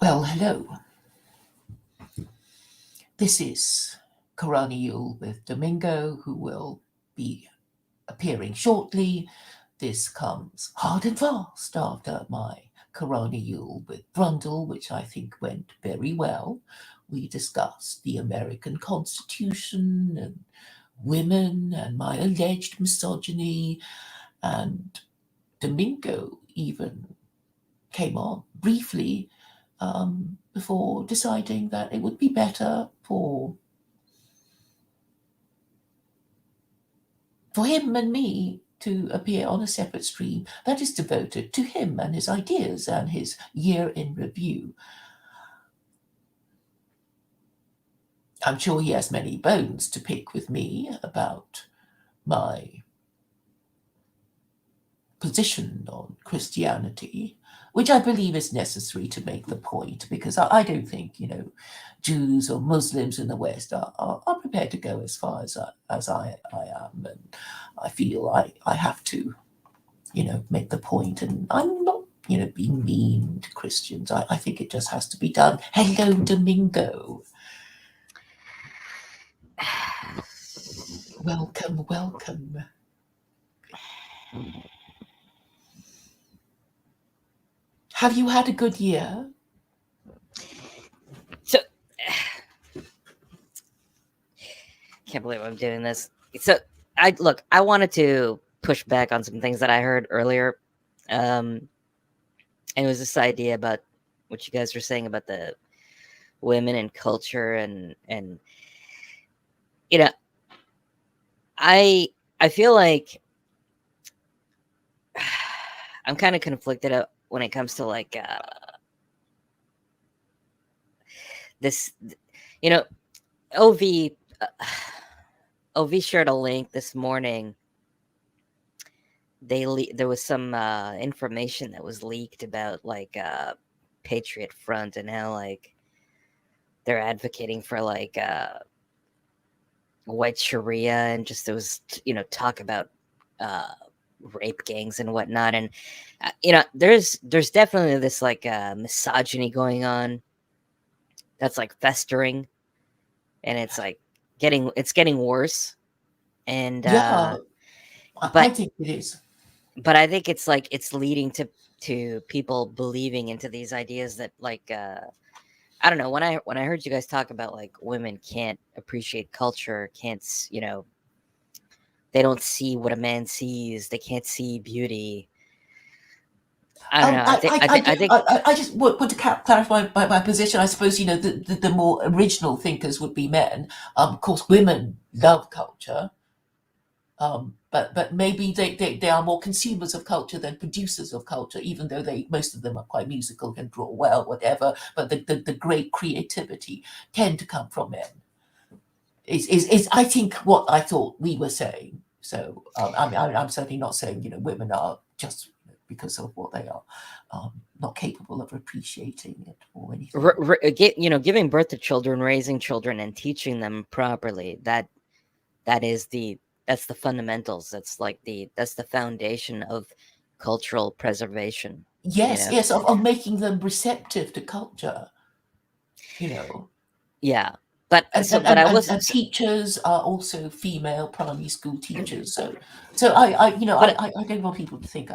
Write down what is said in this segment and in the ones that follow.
Well, hello. This is Koraniyule with Domingo, who will be appearing shortly. This comes hard and fast after my Koraniyule with Brundle, which I think went very well. We discussed the American Constitution and women and my alleged misogyny, and Domingo even came on briefly before deciding that it would be better for him and me to appear on a separate stream that is devoted to him and his ideas and his year in review. I'm sure he has many bones to pick with me about my position on Christianity, which I believe is necessary to make the point, because I don't think, Jews or Muslims in the West are prepared to go as far as I am. And I feel I have to, make the point. And I'm not, being mean to Christians. I think it just has to be done. Hello, Domingo. Welcome, welcome. Have you had a good year? So, can't believe I'm doing this. So, I wanted to push back on some things that I heard earlier. And it was this idea about what you guys were saying about the women and culture and I feel like I'm kind of conflicted when it comes to like this, OV shared a link this morning. There was some information that was leaked about like Patriot Front and how like they're advocating for like white Sharia, and just there was talk about rape gangs and whatnot, and there's definitely this like misogyny going on that's like festering, and it's like getting worse. And yeah, I think it is. But I think it's like it's leading to people believing into these ideas that like I don't know, when I heard you guys talk about like women can't appreciate culture, can't they don't see what a man sees, they can't see beauty. I don't know. I just want to clarify my position. I suppose the more original thinkers would be men. Of course, women love culture, but maybe they are more consumers of culture than producers of culture. Even though most of them are quite musical, can draw well, whatever. But the great creativity tend to come from men. Is I think what I thought we were saying. So I'm certainly not saying women are just because of what they are not capable of appreciating it or anything. Giving birth to children, raising children, and teaching them properly, that's the fundamentals. That's the foundation of cultural preservation. Yes, of making them receptive to culture. Yeah. And teachers are also female primary school teachers. So I don't want people to think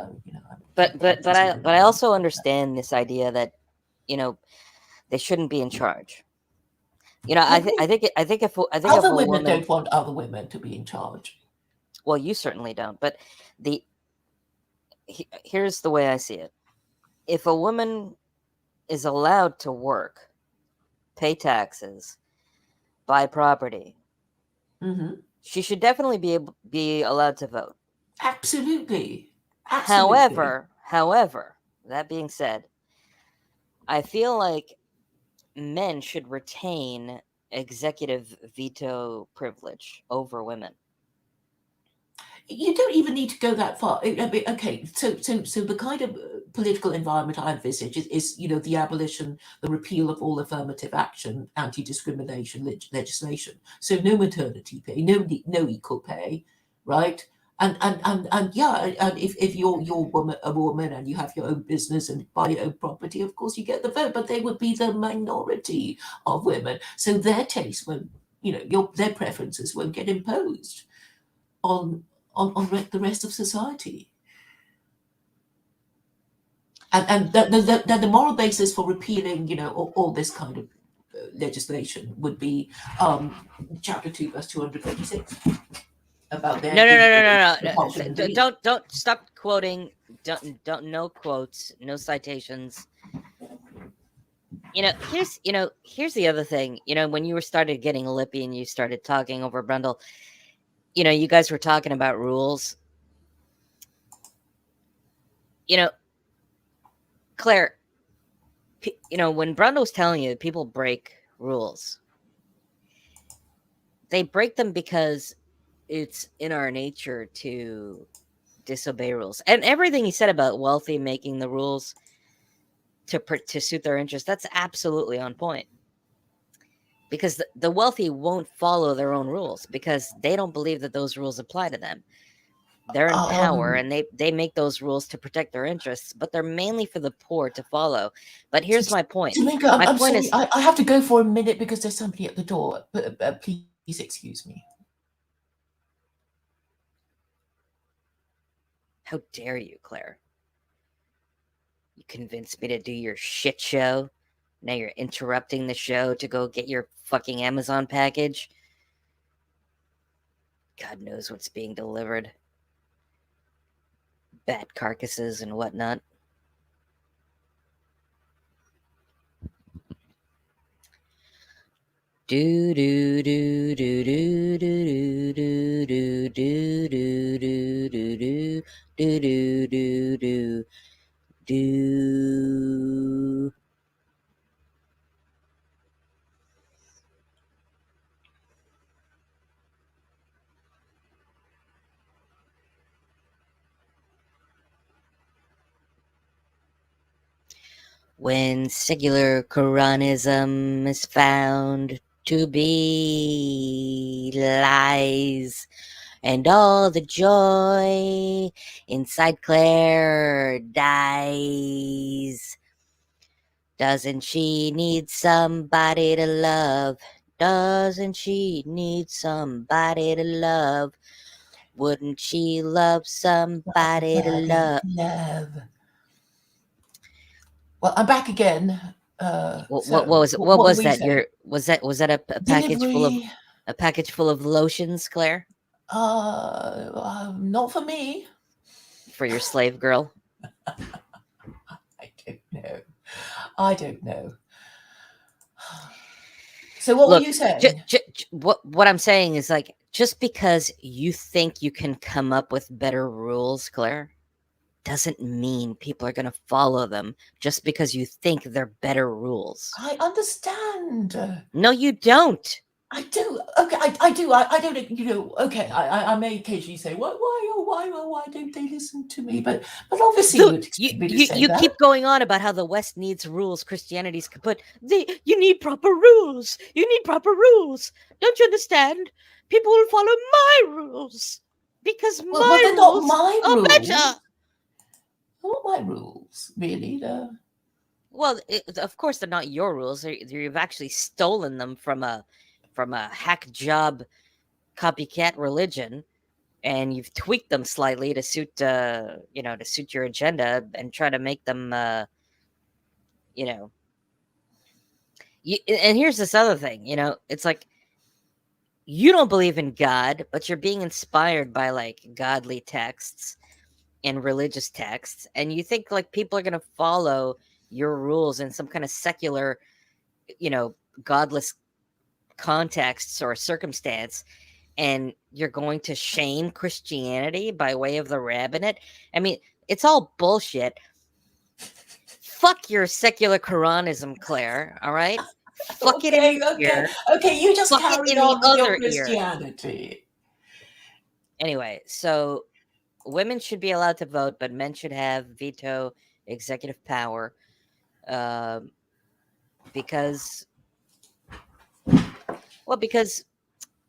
But I also understand this idea that they shouldn't be in charge. I think if other women don't want other women to be in charge. Well, you certainly don't. But here's the way I see it: if a woman is allowed to work, pay taxes, buy property, she should definitely be allowed to vote. Absolutely. However, that being said, I feel like men should retain executive veto privilege over women. You don't even need to go that far. Okay, so the kind of political environment I envisage is the abolition, the repeal of all affirmative action, anti-discrimination legislation. So no maternity pay, no equal pay, right? And yeah, and if you're a woman and you have your own business and buy your own property, of course you get the vote, but they would be the minority of women, so their taste won't, their preferences won't get imposed on the rest of society. And the moral basis for repealing, all this kind of legislation would be chapter 2 verse 236 about there No, no, no, being no, no no, no. compulsion in belief. Don't stop quoting. Don't no quotes, no citations. Here's the other thing. When you started getting lippy and you started talking over Brundle, you guys were talking about rules. Claire, when Brundle's telling you people break rules, they break them because it's in our nature to disobey rules. And everything he said about wealthy making the rules to suit their interests, that's absolutely on point. Because the wealthy won't follow their own rules because they don't believe that those rules apply to them. They're in power and they make those rules to protect their interests, but they're mainly for the poor to follow. But here's my point. Domingo, I'm sorry, I have to go for a minute because there's somebody at the door. But please excuse me. How dare you, Claire? You convinced me to do your shit show. Now you're interrupting the show to go get your fucking Amazon package. God knows what's being delivered. Bat carcasses and whatnot. Do do do do do do do do do do do do do do do do do. When secular Quranism is found to be lies, and all the joy inside Claire dies. Doesn't she need somebody to love? Doesn't she need somebody to love? Wouldn't she love somebody to love? Well, I'm back again. What was that? Was that a package full of lotions, Claire? Not for me. For your slave girl? I don't know. So what were you saying? What I'm saying is, like, just because you think you can come up with better rules, Claire, doesn't mean people are going to follow them just because you think they're better rules. I understand. No, you don't. I do. Okay, I do. I don't. Okay. I may occasionally say, why don't they listen to me? But obviously, you keep going on about how the West needs rules. Christianity's kaput. You need proper rules. You need proper rules. Don't you understand? People will follow my rules because they're rules not my are rules. better. Not my rules, really. Well, of course, they're not your rules. You've actually stolen them from a hack job copycat religion, and you've tweaked them slightly to suit to suit your agenda and try to make them and here's this other thing. It's like you don't believe in God, but you're being inspired by like godly texts and religious texts, and you think like people are going to follow your rules in some kind of secular godless contexts or circumstance, and you're going to shame Christianity by way of the rabbinate. I mean, it's all bullshit. Fuck your secular Quranism, Claire, all right? Fuck it in the ear. Okay, you just Fuck carry it in on the with your other Christianity. Ear. Anyway, so women should be allowed to vote, but men should have veto executive power because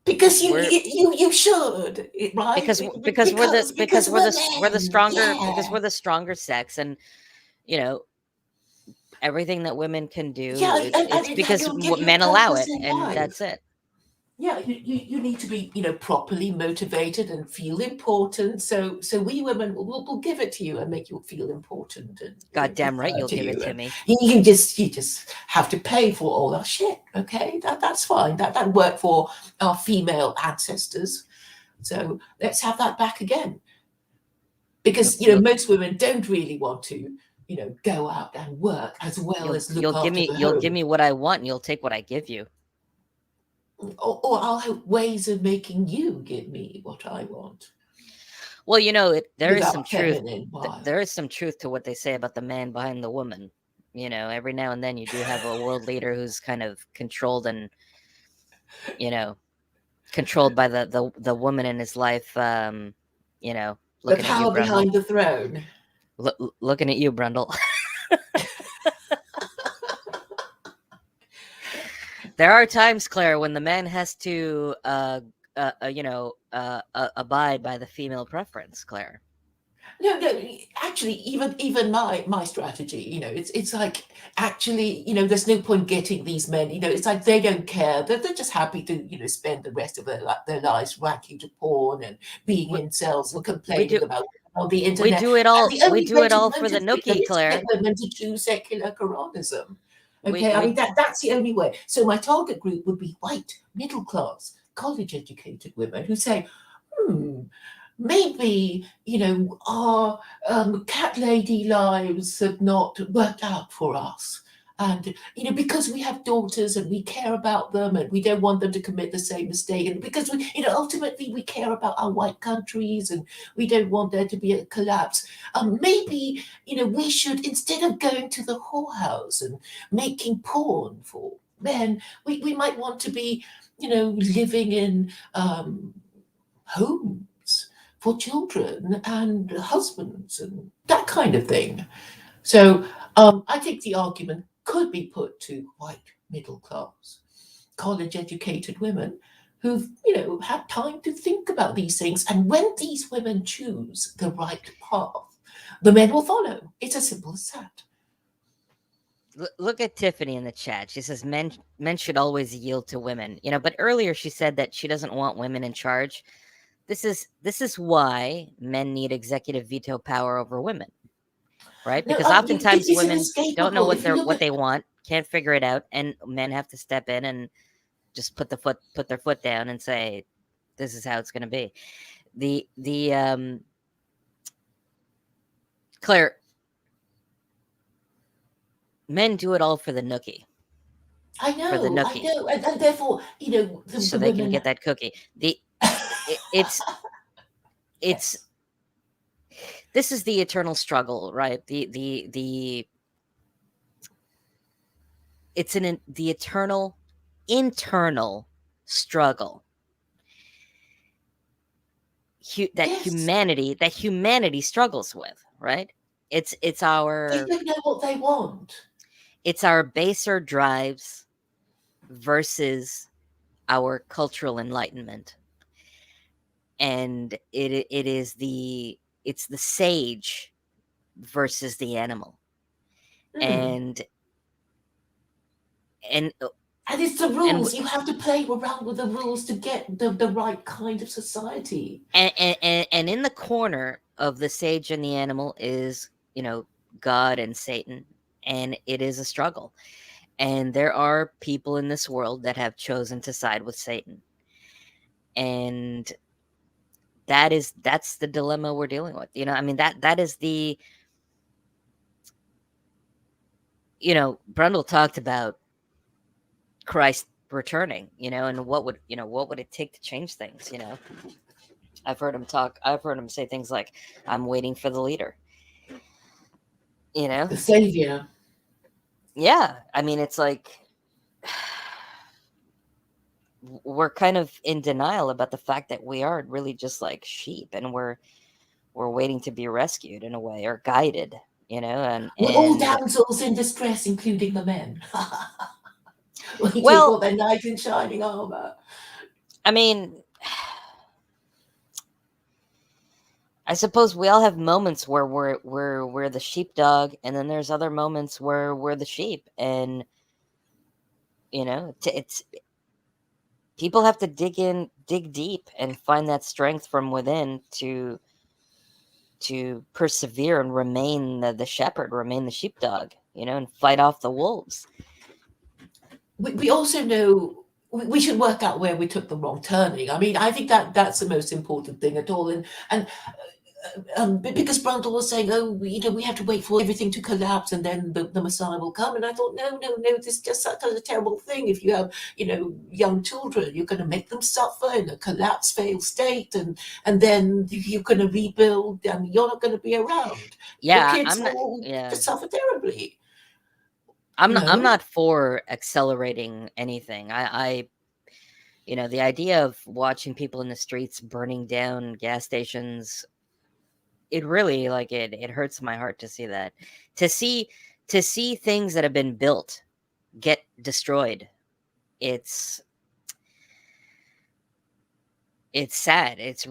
Because We're you should, right? because we're the Because we're we're the men. stronger, because Yeah. we're the stronger sex, and you know everything that women can Yeah, do, it's and because you'll give you men allow purpose it, in and life. that's it. Yeah, you need to be, properly motivated and feel important. So we women will give it to you and make you feel important and God damn right, defer you'll to give it you. to And me. you just have to pay for all our shit. Okay, that's fine. That worked for our female ancestors. So let's have that back again. You'll Because you'll most women don't really want to, go out and work as well as look after the you'll give home. me what I want, and you'll take what I give you. Or I'll have ways of making you give me what I want Well, there is some without truth. feminine There wire. is some truth to what they say about the man behind the woman. Every now and then you do have a world leader who's kind of controlled, and you know controlled by the woman in his life. The Looking at you, power Brundle. behind the throne. Looking at you, Brundle. There are times, Claire, when the man has to, abide by the female preference, Claire. No. Actually, even my strategy, it's like actually, there's no point getting these men. It's like they don't care. They're just happy to, spend the rest of their lives whacking to porn and being We, incels and we complaining do about on the we internet. do it And all. the We only do way it to all for the motivate them nookie, is to get Claire. women to choose secular Quranism. We Okay, I we mean that's the only way. So my target group would be white, middle class, college educated women who say, hmm, maybe, our cat lady lives have not worked out for us. And, because we have daughters and we care about them and we don't want them to commit the same mistake. And because ultimately we care about our white countries and we don't want there to be a collapse. Maybe, we should, instead of going to the whorehouse and making porn for men, we might want to be, living in homes for children and husbands and that kind of thing. So I think the argument could be put to white middle class, college educated women who've had time to think about these things. And when these women choose the right path, the men will follow. It's as simple as that. look at Tiffany in the chat. She says men should always yield to women. But earlier she said that she doesn't want women in charge. This is why men need executive veto power over women, right? No, Because oftentimes it's women don't know inescapable. If you look what at they want, can't figure it out, and men have to step in and just put their foot down and say, "This is how it's going to be." The Claire, men do it all for the nookie, I for the know, I nookie, know, and therefore, so the they can women. get that cookie. It's it's this is the eternal struggle, right? The it's the eternal internal struggle Yes, that humanity struggles with, right? It's they our don't know what they want. baser drives versus our cultural enlightenment, and it's the sage versus the animal, Mm. and and And it's the and rules. You have to play around with the rules to get the right kind of society. and in the corner of the sage and the animal is, God and Satan, and it is a struggle. And there are people in this world that have chosen to side with Satan, and that's the dilemma we're dealing with. I mean, that is the, Brundle talked about Christ returning, and what would it take to change things. I've heard him say things like, "I'm waiting for the leader." you know The savior. yeah, I mean, it's like we're kind of in denial about the fact that we are really just like sheep, and we're waiting to be rescued in a way, or guided, and We're all damsels in distress, including the men. Waiting well, for their knight in shining armor. I mean, I suppose we all have moments where we're the sheepdog, and then there's other moments where we're the sheep, and it's people have to dig deep, and find that strength from within to persevere and remain the shepherd, remain the sheepdog, and fight off the wolves. We also know we should work out where we took the wrong turning. I mean, I think that's the most important thing at all. And because Brundle was saying, oh, we have to wait for everything to collapse and then the Messiah will come. And I thought, no, this is just such a terrible thing. If you have, young children, you're going to make them suffer in a collapse, failed state, and then you're going to rebuild, and you're not going to be around. The Yeah, kids I'm not. will Yeah, just suffer terribly. I'm not for accelerating anything. The idea of watching people in the streets burning down gas stations, it really, like, it hurts my heart to see that. To see things that have been built get destroyed. It's sad. It's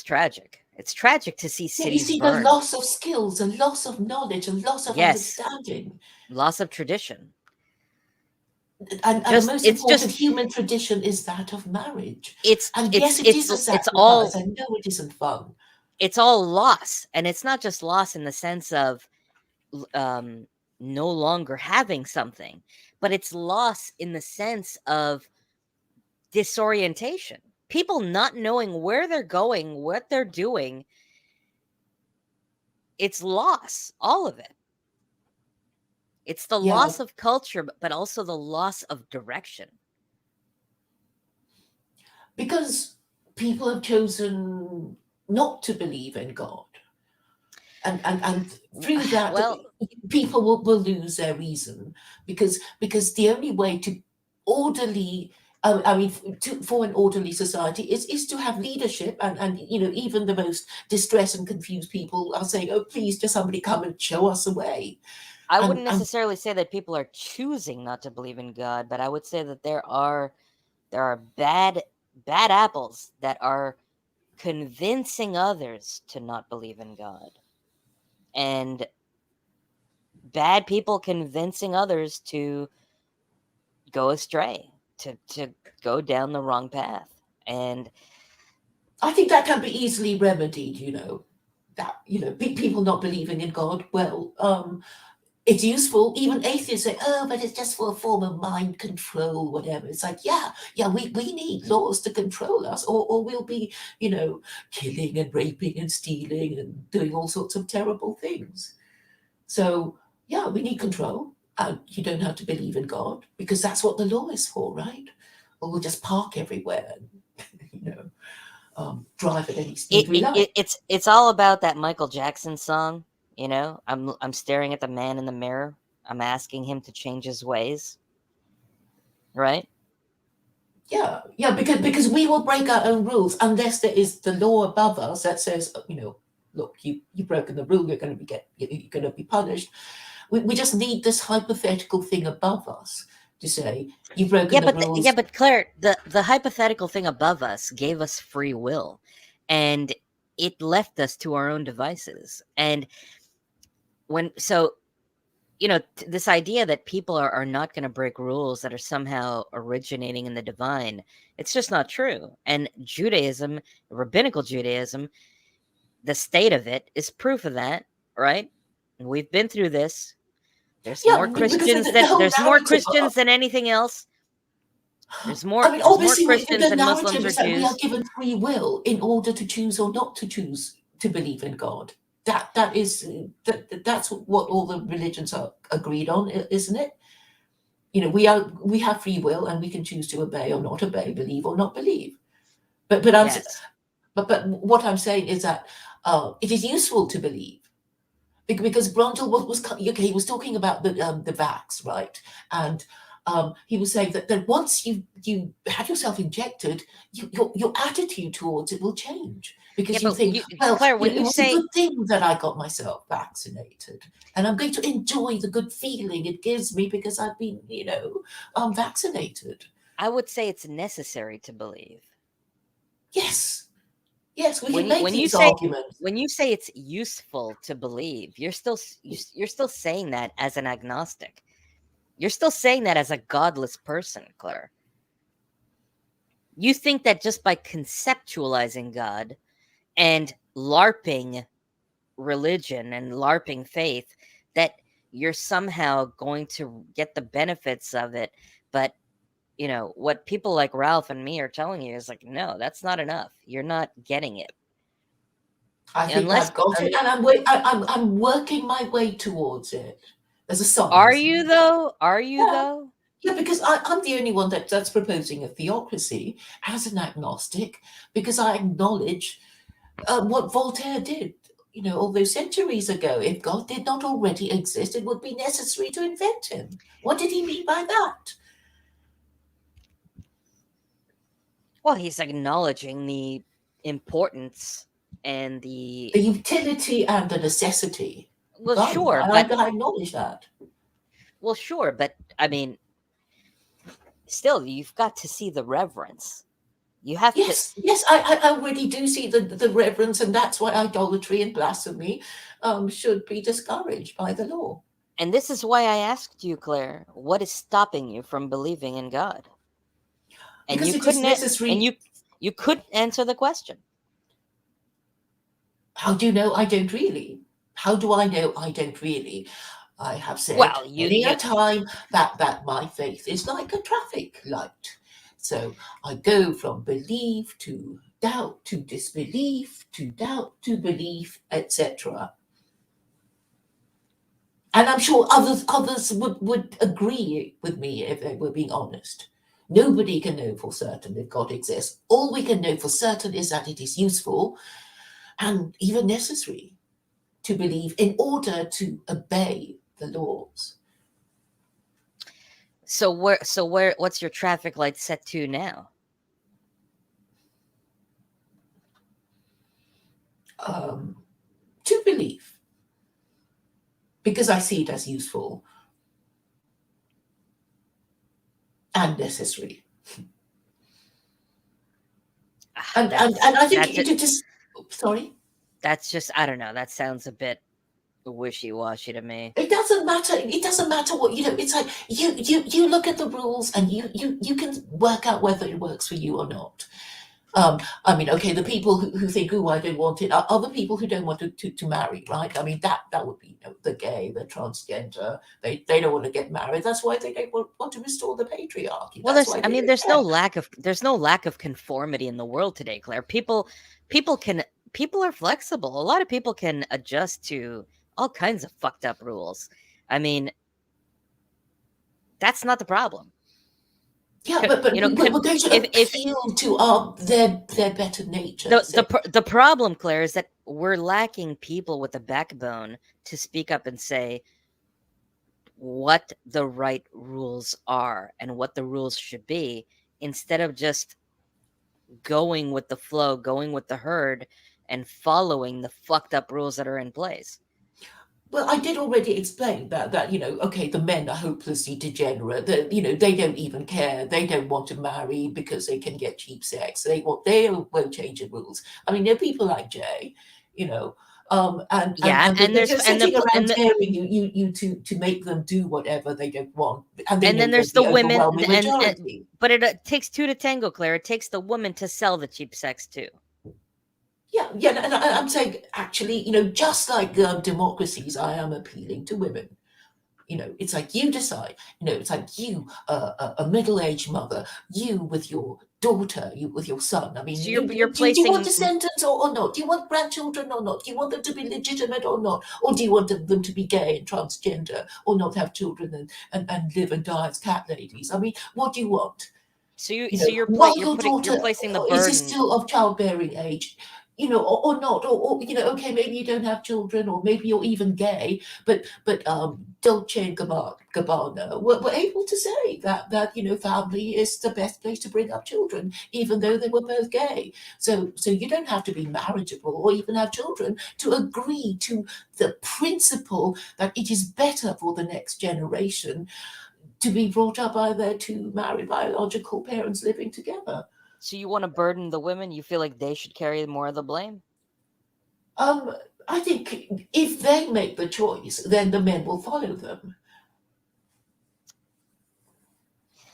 tragic. It's tragic to see Yeah, you cities see the burn. loss of skills and loss of knowledge and loss of Yes, understanding. loss of tradition. And the Just most it's important just human tradition is that of marriage. it's And it's yes, it it's is a it's sacrifice. all I know it isn't fun. it's all loss, and it's not just loss in the sense of um no longer having something, but it's loss in the sense of disorientation. People not knowing where they're going, what they're doing. It's loss, all of it. It's the Yeah, loss of culture, but also the loss of direction. because people have chosen not to believe in God. And through that, Well, people will lose their reason because the only way to orderly I mean, for an orderly society is to have leadership, and even the most distressed and confused people are saying, "Oh, please, just somebody come and show us the way." I And wouldn't necessarily say that people are choosing not to believe in God, but I would say that there are bad apples that are convincing others to not believe in God, and bad people convincing others to go astray, to go down the wrong path. And I think that can be easily remedied. That people not believing in God. Well, it's useful. Even atheists say, "Oh, but it's just for a form of mind control, whatever." It's like, yeah, we need laws to control us, or we'll be, killing and raping and stealing and doing all sorts of terrible things. So, yeah, we need control. And you don't have to believe in God because that's what the law is for, right? Or we'll just park everywhere and, drive at any speed it, we it, like. it it's all about that Michael Jackson song. I'm staring at the man in the mirror. I'm asking him to change his ways. Right? Yeah, because we will break our own rules unless there is the law above us that says, look, you've broken the rule, you're going to be punished. We just need this hypothetical thing above us to say you've broken Yeah, the yeah, rules. but Claire, the hypothetical thing above us gave us free will, and it left us to our own devices. And when so this idea that people are not going to break rules that are somehow originating in the divine, it's just not true. And Judaism, rabbinical Judaism, the state of it is proof of that, right? And we've been through this. There's Yeah, more because Christians the than whole there's more narrative. Christians than anything else. There's I more mean, there's more obviously, Christians the than Muslims narrative or is that we are Jews. given free will in order to choose or not to choose to believe in God. That's what all the religions are agreed on, isn't it? We have free will and we can choose to obey or not obey, believe or not believe. But Yes. but what I'm saying is that it is useful to believe because Brundle he was talking about the vax, right? And he was saying that once you had yourself injected, your attitude towards it will change Yeah, because you but think, well, Claire, when it you was a say, good thing that I got myself vaccinated, and I'm going to enjoy the good feeling it gives me because I've been, vaccinated. I would say it's necessary to believe. Yes, yes, we When can you make when you these say arguments. when you say it's useful to believe, you're still saying that as an agnostic. You're still saying that as a godless person, Claire. You think that just by conceptualizing God and LARPing religion and LARPing faith, that you're somehow going to get the benefits of it. But, what people like Ralph and me are telling you is like, no, that's not enough. You're not getting it. I think Unless, I've got it, and I'm working my way towards it. There's a song. are Isn't you it? though? Are you Yeah, though? yeah, because I'm the only one that's proposing a theocracy as an agnostic, because I acknowledge what Voltaire did. All those centuries ago, if God did not already exist, it would be necessary to invent him. What did he mean by that? Well, he's acknowledging the importance and The utility and the necessity. well, Fine, sure, but I acknowledge that. I mean, still, you've got to see the reverence. You have to, Yes, yes, I already do see the reverence, and that's why idolatry and blasphemy should be discouraged by the law. and this is why I asked you, Claire, what is stopping you from believing in God? And Because you it is couldn't, and necessary. you couldn't answer the question. How do you know I don't really? How do I know I don't really? I have said Well, many a time that my faith is like a traffic light. So I go from belief to doubt to disbelief to doubt to belief, etc. And I'm sure others would agree with me if they were being honest. Nobody can know for certain if God exists. All we can know for certain is that it is useful and even necessary to believe in order to obey the laws. What's your traffic light set to now? To believe, because I see it as useful and necessary. And I think That's it. it just, sorry? That's just, I don't know. That sounds a bit wishy-washy to me. It doesn't matter. It doesn't matter what it's like. You look at the rules and you can work out whether it works for you or not. I mean, okay, the people who think, oh, I don't want it, are other people who don't want to marry, right? I mean, that would be the gay, the transgender. They don't want to get married. That's why they don't want to restore the patriarchy. Well, That's why they don't there's care. there's no lack of conformity in the world today, Claire. People are flexible. A lot of people can adjust to all kinds of fucked up rules. I mean, that's not the problem. Yeah, but we're going to appeal to their better nature. The problem, Claire, is that we're lacking people with a backbone to speak up and say what the right rules are and what the rules should be, instead of just going with the flow, going with the herd, and following the fucked up rules that are in place. Well, I did already explain that okay, the men are hopelessly degenerate. That they don't even care. They don't want to marry because they can get cheap sex. They won't change the rules. I mean, there are people like Jay, and they're just sitting around daring you to make them do whatever they don't want, and then there's the women, majority. But it takes two to tango, Claire. It takes the woman to sell the cheap sex too. Yeah, and I'm saying, actually, just like democracies, I am appealing to women. It's like you decide. It's like you, a middle-aged mother, you with your daughter, you with your son. I mean, so do you want descendants or not? Do you want grandchildren or not? Do you want them to be legitimate or not? Or do you want them to be gay and transgender or not have children and live and die as cat ladies? I mean, what do you want? So you're placing the burden. Is still of childbearing age, or not, or okay, maybe you don't have children, or maybe you're even gay, but Dolce and Gabbana were able to say that family is the best place to bring up children, even though they were both gay. So you don't have to be marriageable or even have children to agree to the principle that it is better for the next generation to be brought up by their two married biological parents living together. So you want to burden the women? You feel like they should carry more of the blame? I think if they make the choice, then the men will follow them.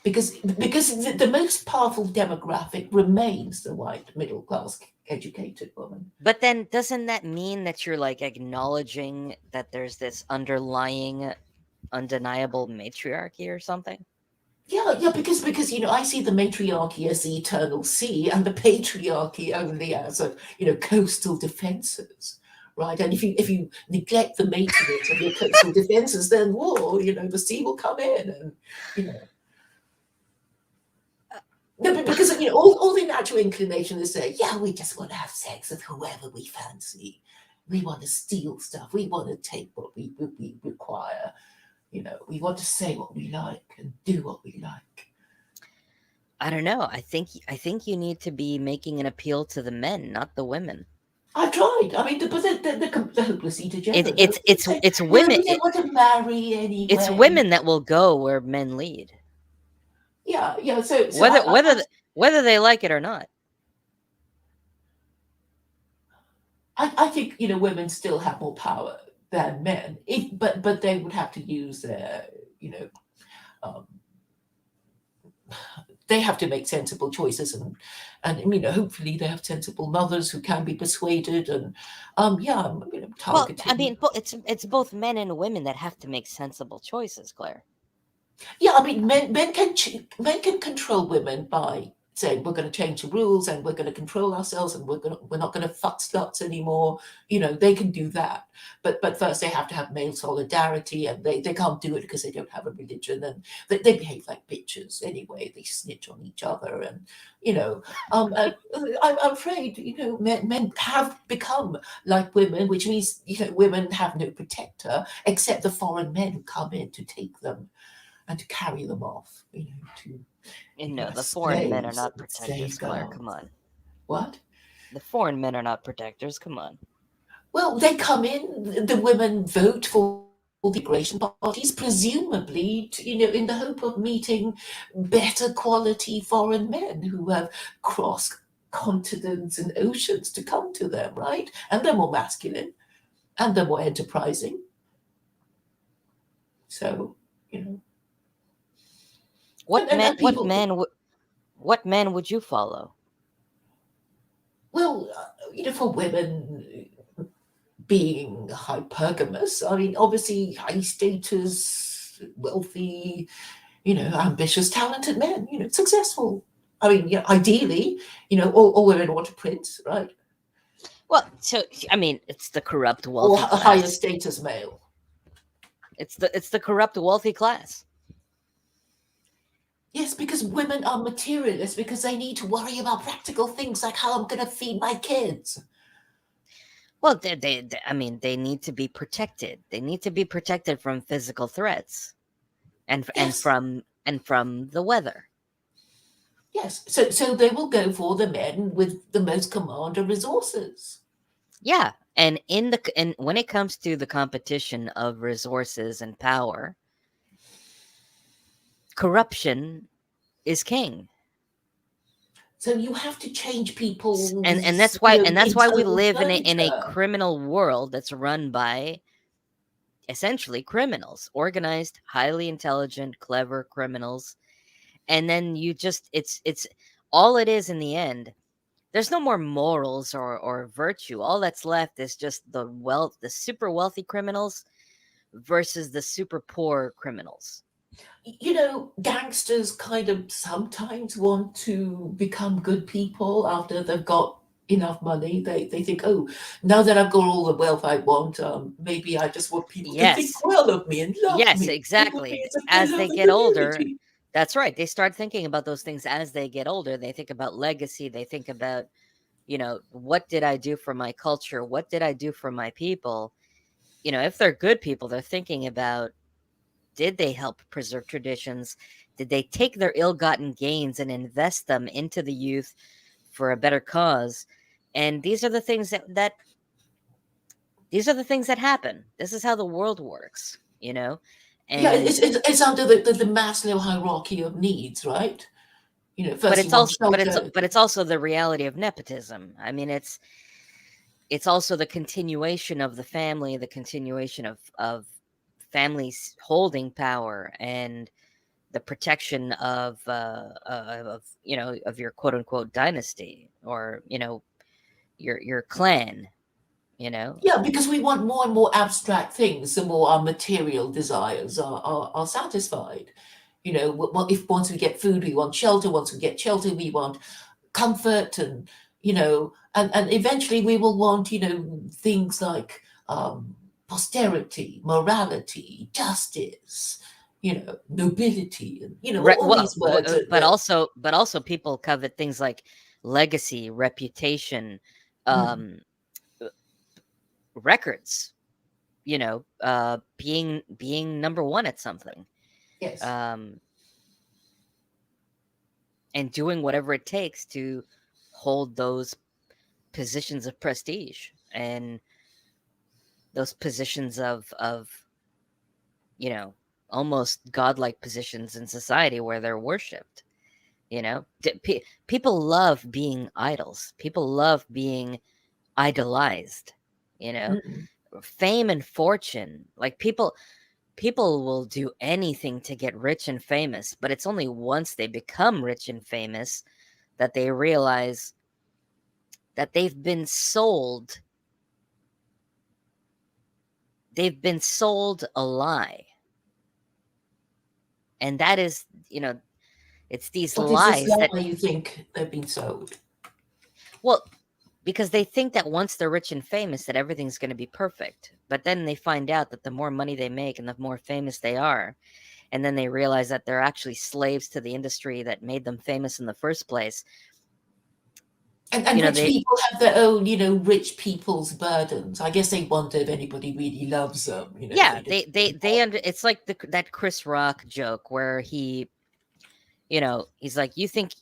Because the most powerful demographic remains the white middle class educated woman. But then doesn't that mean that you're like acknowledging that there's this underlying undeniable matriarchy or something? Yeah, because I see the matriarchy as the eternal sea, and the patriarchy only as coastal defences, right? And if you neglect the maintenance of your coastal defences, then the sea will come in, and you know. No, but because all the natural inclination is say, yeah, we just want to have sex with whoever we fancy. We want to steal stuff. We want to take what we require. We want to say what we like and do what we like. I don't know. I think you need to be making an appeal to the men, not the women. I tried. I mean, but the hopelessly It, degenerate. it's it's Say, it's yeah, women. we don't want to marry It's anyway. women that will go where men lead, Yeah. So whether whether whether they like it or not. I think women still have more power than men. But they would have to use their um, they have to make sensible choices, and hopefully they have sensible mothers who can be persuaded, and yeah, Well, I targeting. mean, it's both men and women that have to make sensible choices, Claire. Yeah, I mean, men can control women by saying we're going to change the rules and we're going to control ourselves and we're not going to fuck sluts anymore. They can do that, but first they have to have male solidarity, and they can't do it because they don't have a religion, and they behave like bitches anyway. They snitch on each other, and I'm afraid men have become like women, which means women have no protector except the foreign men who come in to take them and to carry them off, to And no, the as foreign men are slaves not with protectors, Claire. Come safeguards. on. What? The foreign men are not protectors. Come on. Well, they come in. The women vote for the immigration parties, presumably, in the hope of meeting better quality foreign men who have crossed continents and oceans to come to them, right? And they're more masculine and they're more enterprising. So, you know, What man? and people. What man would you follow? Well, for women being hypergamous, I mean, obviously, high status, wealthy, ambitious, talented men, successful. I mean, ideally, all women want a prince, right? Well, so I mean, it's the corrupt Or wealthy a higher class. status male. It's the corrupt wealthy class. Yes, because women are materialists because they need to worry about practical things like how I'm going to feed my kids. Well, I mean, they need to be protected. They need to be protected from physical threats, and Yes, from the weather. yes. So they will go for the men with the most command of resources. Yeah, and when it comes to the competition of resources and power, corruption is king. So you have to change And people's, that's why we internal live in a furniture. criminal world that's run by essentially criminals, organized, highly intelligent, clever criminals. And then you just it's all it is in the end. There's no more morals or virtue. All that's left is just the super wealthy criminals versus the super poor criminals. Gangsters kind of sometimes want to become good people after they've got enough money. They think, oh, now that I've got all the wealth I want, maybe I just want people to think Yes. well of me and love Yes, me, think of exactly. me as a As pillar of they the get older, community. that's right. They start thinking about those things as they get older. They think about legacy. They think about, what did I do for my culture? What did I do for my people? If they're good people, they're thinking about, did they help preserve traditions? Did they take their ill-gotten gains and invest them into the youth for a better cause? And these are the things that happen. This is how the world works, Yeah, And it's under the Maslow hierarchy of needs, right? But First you it's want also shelter. but it's also the reality of nepotism. I mean, it's also the continuation of the family, the continuation of families holding power, and the protection of your quote unquote dynasty, or your clan. You know, Yeah, because we want more and more abstract things, the more our material desires are satisfied. Well, if once we get food, we want shelter. Once we get shelter, we want comfort, and eventually we will want, things like posterity, morality, justice, nobility, and, right? all these words that But also people covet things like legacy, reputation, mm, um, records. Being number one at something, yes. um, and doing whatever it takes to hold those positions of prestige and those positions of you know almost godlike positions in society where they're worshipped. People love being idols. People love being idolized. You know, Mm. fame and fortune. Like people will do anything to get rich and famous, but it's only once they become rich and famous that they realize that they've been sold a lie. And that is, it's these What is this lies that, lie you think they've been sold? well, because they think that once they're rich and famous that everything's going to be perfect. But then they find out that the more money they make and the more famous they are, and then they realize that they're actually slaves to the industry that made them famous in the first place. And rich They people have their own, rich people's burdens. I guess they wonder if anybody really loves them, if Yeah, they just it's like that Chris Rock joke where he's like, you think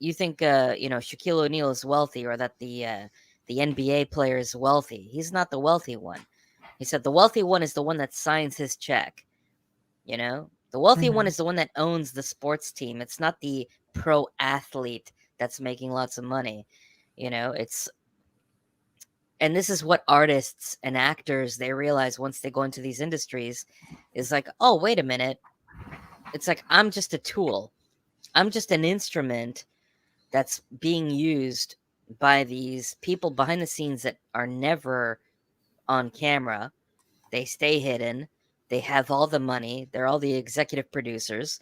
Shaquille O'Neal is wealthy, or that the NBA player is wealthy. He's not the wealthy one. He said the wealthy one is the one that signs his check. The wealthy one Mhm. is the one that owns the sports team. It's not the pro athlete that's making lots of money. It's and this is what artists and actors, they realize once they go into these industries, is like, oh, wait a minute. It's like, I'm just a tool. I'm just an instrument that's being used by these people behind the scenes that are never on camera. They stay hidden. They have all the money. They're all the executive producers,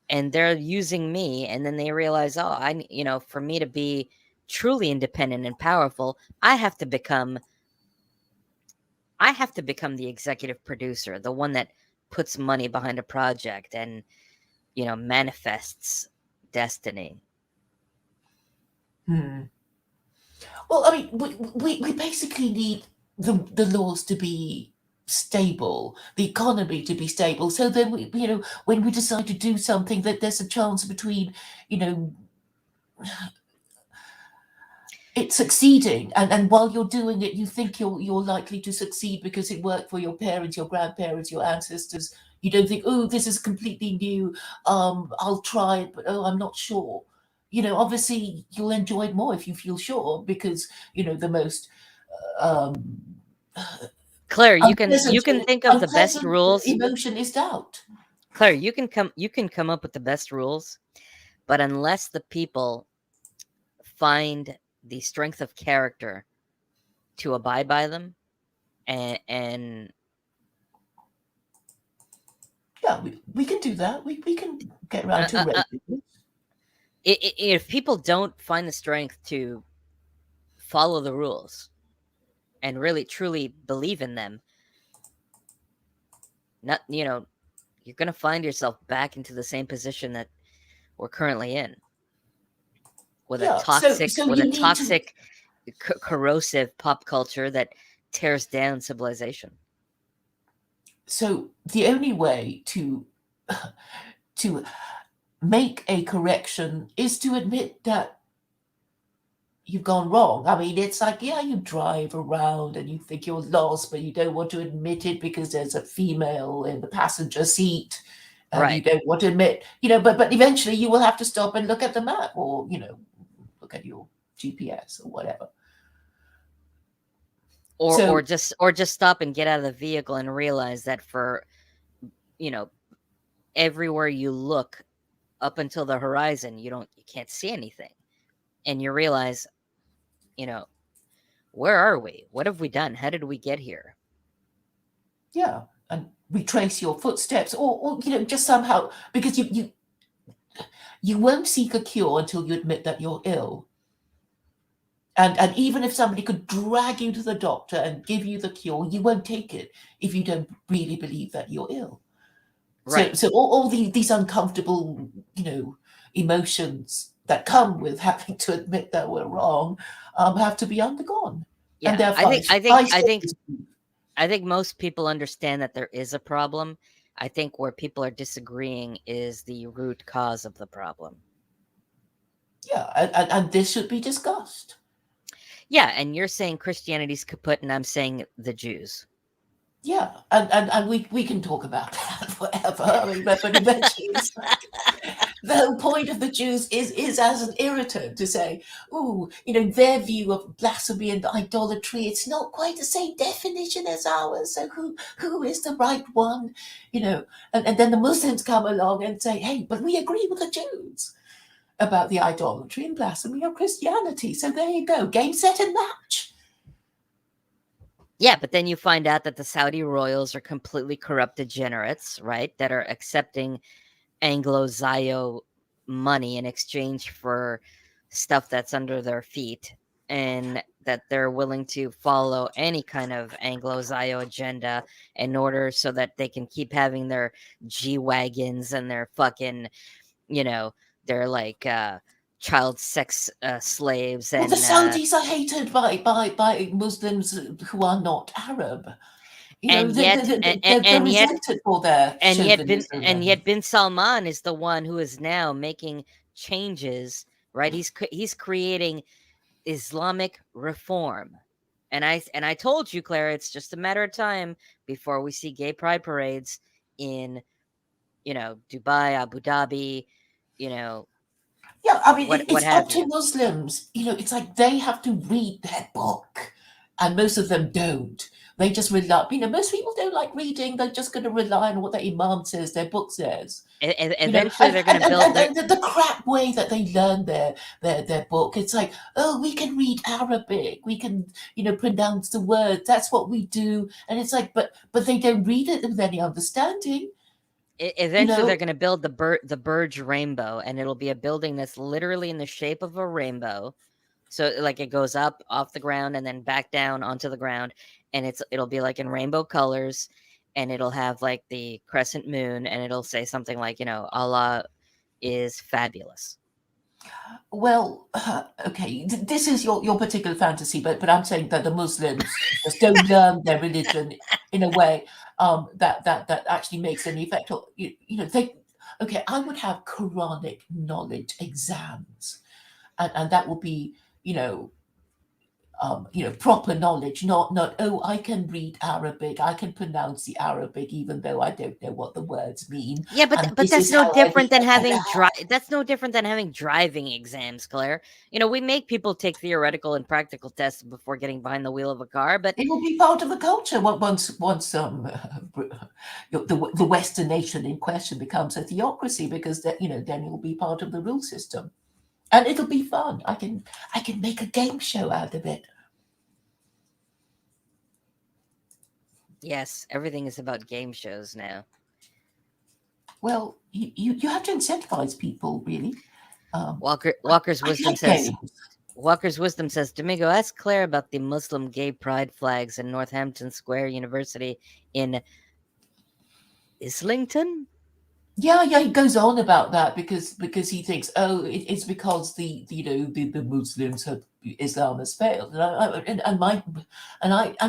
and they're using me. And then they realize, oh, for me to be truly independent and powerful, I have to become the executive producer, the one that puts money behind a project and manifests destiny. Hmm. Well, I mean, we basically need the laws to be stable, the economy to be stable, so then when we decide to do something, that there's a chance between, you know, it succeeding, and while you're doing it, you think you're likely to succeed because it worked for your parents, your grandparents, your ancestors. You don't think, oh, this is completely new. I'll try it, but oh, I'm not sure. Obviously, you'll enjoy it more if you feel sure, because the most um, Claire, you can unpleasant you can think of the best unpleasant rules. emotion is doubt. Claire, you can come up with the best rules, but unless the people find the strength of character to abide by them, and Yeah, we can do that. We can get around uh, to uh, uh, rating. if people don't find the strength to follow the rules and really truly believe in them, not you're going to find yourself back into the same position that we're currently in, with a Yeah, toxic so with a you need to. toxic corrosive pop culture that tears down civilization. So the only way to make a correction is to admit that you've gone wrong. I mean, it's like, yeah, you drive around and you think you're lost, but you don't want to admit it because there's a female in the passenger seat, and you Right. don't want to admit, but eventually you will have to stop and look at the map, or look at your GPS or whatever. Or So just stop and get out of the vehicle and realize that for, you know, everywhere you look up until the horizon, you can't see anything. And you realize, you know, where are we? What have we done? How did we get here? yeah, and retrace your footsteps, or just somehow, because you won't seek a cure until you admit that you're ill. And even if somebody could drag you to the doctor and give you the cure, you won't take it if you don't really believe that you're ill. So Right. so all these uncomfortable, emotions that come with having to admit that we're wrong, have to be undergone. And Yeah. therefore, I think most people understand that there is a problem. I think where people are disagreeing is the root cause of the problem. yeah, and this should be discussed. Yeah, and you're saying Christianity's kaput, and I'm saying the Jews. Yeah, and we can talk about that forever. I mean, but eventually, it's like the whole point of the Jews is as an irritant to say, oh, their view of blasphemy and idolatry, it's not quite the same definition as ours. So who is the right one? And then the Muslims come along and say, hey, but we agree with the Jews about the idolatry and blasphemy of Christianity. So there you go, game, set, and match. Yeah, but then you find out that the Saudi royals are completely corrupt degenerates, right? That are accepting Anglo-Zio money in exchange for stuff that's under their feet, and that they're willing to follow any kind of Anglo-Zio agenda in order so that they can keep having their G-Wagons and their fucking, they're like child sex slaves Well, the and Saudis are hated by Muslims who are not Arab. and yet They're resented for their chauvinism. and yet bin Salman is the one who is now making changes, right? He's creating Islamic reform. And I told you, Claire, it's just a matter of time before we see gay pride parades in, Dubai, Abu Dhabi, you know, Yeah, I mean, what it's up have to you. Muslims. It's like they have to read their book, and most of them don't. They just rely. Most people don't like reading. They're just going to rely on what their imam says, their book says. Eventually And, they're going and, to and, build and, their and the crap way that they learn their book, it's like, oh, we can read Arabic, we can, pronounce the words. That's what we do. And it's like, but they don't read it with any understanding. You eventually they're know, going to build the Burj Rainbow, and it'll be a building that's literally in the shape of a rainbow. So like it goes up off the ground and then back down onto the ground, and it'll be like in rainbow colors, and it'll have like the crescent moon, and it'll say something like, Allah is fabulous. Well, okay, this is your particular fantasy, but I'm saying that the Muslims just don't learn their religion in a way, that actually makes any effect. Or, they okay. I would have Quranic knowledge exams, and that would be, proper knowledge, not, oh, I can read Arabic, I can pronounce the Arabic, even though I don't know what the words mean, Yeah, and but this that's is no how I different read than the having Quran. that's no different than having driving exams, Claire. We make people take theoretical and practical tests before getting behind the wheel of a car, but It will be part of the culture once the Western nation in question becomes a theocracy, because that then it will be part of the rule system, and it'll be fun. I can make a game show out of it. yes, everything is about game shows now. Well, you have to incentivize people, really. Walker's I wisdom like says games. Domingo, ask Claire about the Muslim gay pride flags in Northampton Square University in Islington. Yeah, he goes on about that because he thinks, oh, it's because the Muslims have Islam has failed, and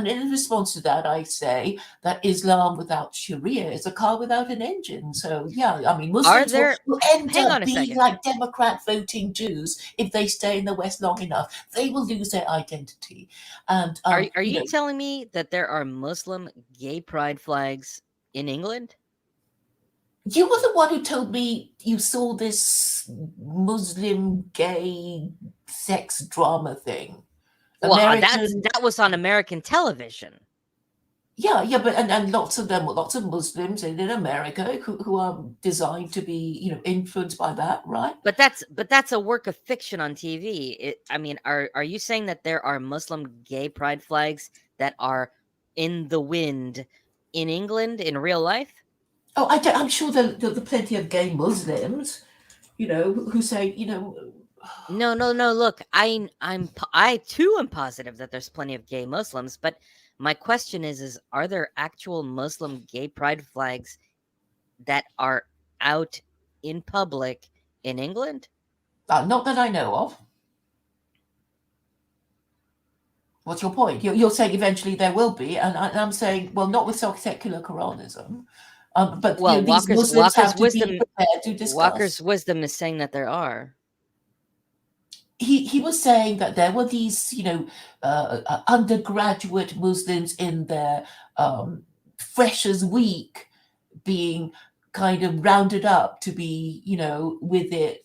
in response to that, I say that Islam without Sharia is a car without an engine. So yeah, I mean, Are Muslims will, there will end Hang up on a being second. like Democrat voting Jews if they stay in the West long enough. They will lose their identity, and Are you telling me that there are Muslim gay pride flags in England? You were the one who told me you saw this Muslim gay sex drama thing. Well, American, that was on American television. yeah, but and lots of them, lots of Muslims in America who are designed to be, influenced by that, right? But that's a work of fiction on TV. I mean, are you saying that there are Muslim gay pride flags that are in the wind in England in real life? Oh, I'm sure there are plenty of gay Muslims, who say, No, no, no. Look, I too am positive that there's plenty of gay Muslims, but my question is are there actual Muslim gay pride flags that are out in public in England? not that I know of. What's your point? You're saying eventually there will be, and I'm saying, well, not with secular Quranism, but Well, these Muslims have to be prepared to Walker's discuss. wisdom is saying that there are. He was saying that there were these, undergraduate Muslims in their freshers' week being kind of rounded up to be, with it,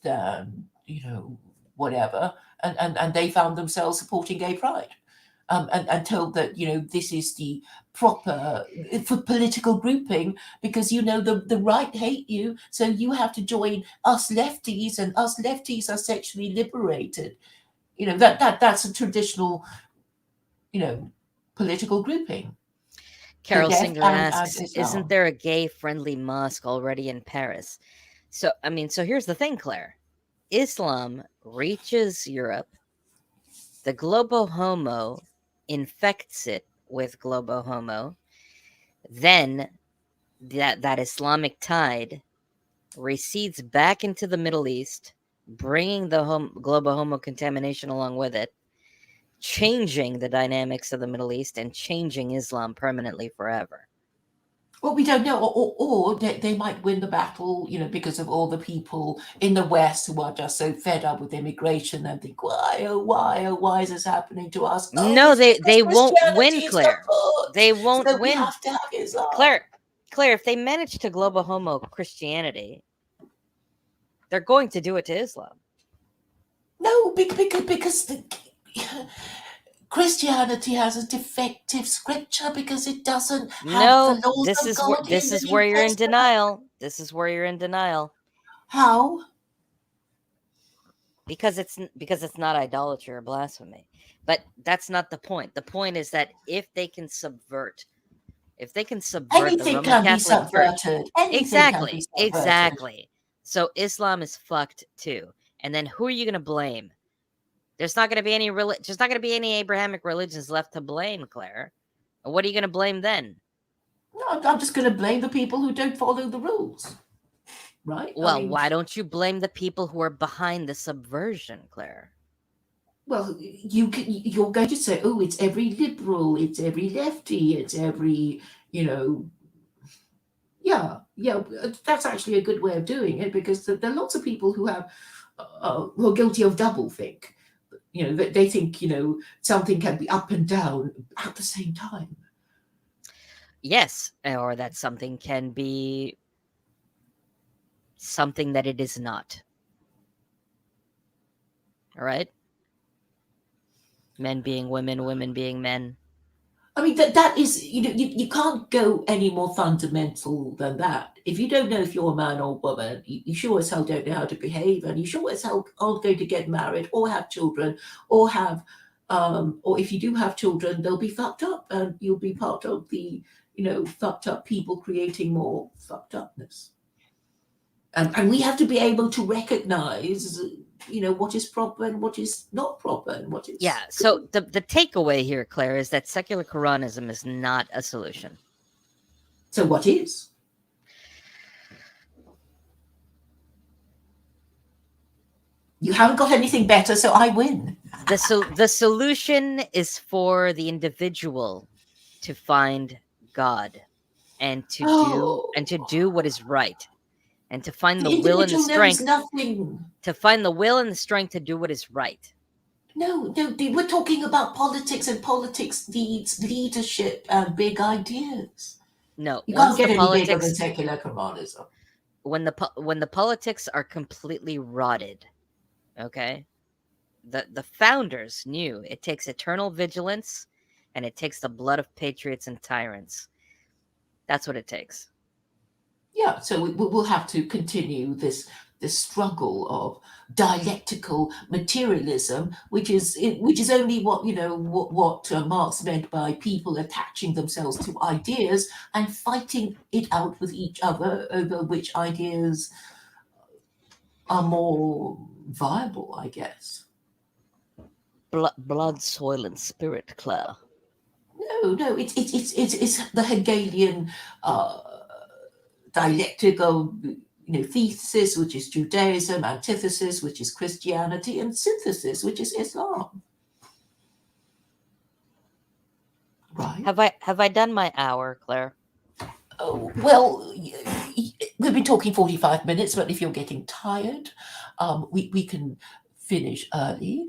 whatever, and they found themselves supporting gay pride. And told that this is the proper for political grouping because the right hate you, so you have to join us lefties, and us lefties are sexually liberated. That's a traditional political grouping. The Carol left Singer and asks, isn't Islam. there a gay-friendly mosque already in Paris? So, I mean, so here's the thing, Claire. Islam reaches Europe. The Globo Homo infects it with Globo Homo. Then that Islamic tide recedes back into the Middle East, bringing the Globo Homo contamination along with it, changing the dynamics of the Middle East and changing Islam permanently forever. Well, we don't know, or they might win the battle, because of all the people in the West who are just so fed up with immigration and think, why is this happening to us? Oh, No, it's because they won't win, Christianity is Claire. kaput, They won't so we win. have to have Islam. Claire, if they manage to Globo Homo Christianity, they're going to do it to Islam. No, because Christianity has a defective scripture because it doesn't have the laws of God. This is where you're in denial. This is where you're in denial. How? Because it's not idolatry or blasphemy. But that's not the point. The point is that if they can subvert Anything the Roman can be Catholic Church, subverted. Anything can be subverted. exactly. So Islam is fucked too. And then who are you going to blame? There's not going to be any Abrahamic religions left to blame, Claire. What are you going to blame then? No, I'm just going to blame the people who don't follow the rules, right? Well, why don't you blame the people who are behind the subversion, Claire? Well, you're going to say, oh, it's every liberal, it's every lefty, it's every, yeah, that's actually a good way of doing it because there are lots of people who are guilty of doublethink. They think, something can be up and down at the same time. Yes, or that something can be something that it is not. All right? Men being women, women being men. I mean, that is, you can't go any more fundamental than that. If you don't know if you're a man or woman, you sure as hell don't know how to behave, and you sure as hell aren't going to get married or have children or have, or if you do have children, they'll be fucked up, and you'll be part of the, fucked up people creating more fucked upness. And we have to be able to recognize, what is proper and what is not proper and what is. Yeah. So the takeaway here, Claire, is that secular Quranism is not a solution. So what is? You haven't got anything better, so I win. The solution is for the individual to find God and to do what is right. And to find the will and the strength to find the will and the strength to do what is right. No, we're talking about politics, and politics needs leadership and big ideas. No, you can't get any bigger than secular Quranism. when the politics are completely rotted, okay? The founders knew it takes eternal vigilance and it takes the blood of patriots and tyrants. That's what it takes. Yeah, so we'll have to continue this struggle of dialectical materialism, which is only what Marx meant by people attaching themselves to ideas and fighting it out with each other over which ideas are more viable, I guess. Blood, soil, and spirit, Claire. No, it's the Hegelian dialectic of thesis, which is Judaism, antithesis, which is Christianity, and synthesis, which is Islam. Right. Have I done my hour, Claire? Oh, well, we've been talking 45 minutes, but if you're getting tired, we can finish early.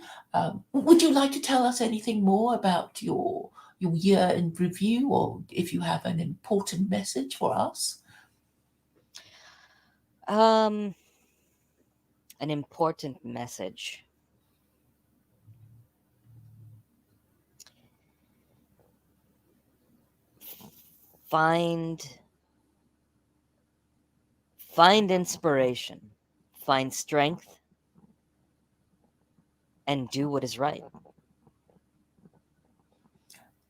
Would you like to tell us anything more about your year in review, or if you have an important message for us? An important message. Find inspiration, find strength, and do what is right.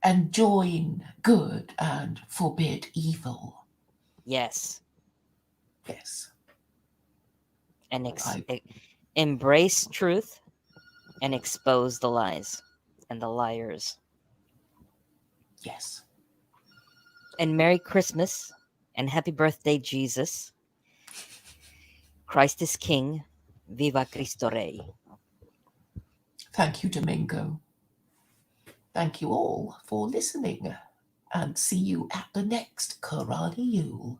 And join good and forbid evil. Yes. Yes. And embrace truth and expose the lies and the liars. Yes. And Merry Christmas and Happy Birthday, Jesus. Christ is King. Viva Cristo Rey. Thank you, Domingo. Thank you all for listening, and see you at the next Koraniyule.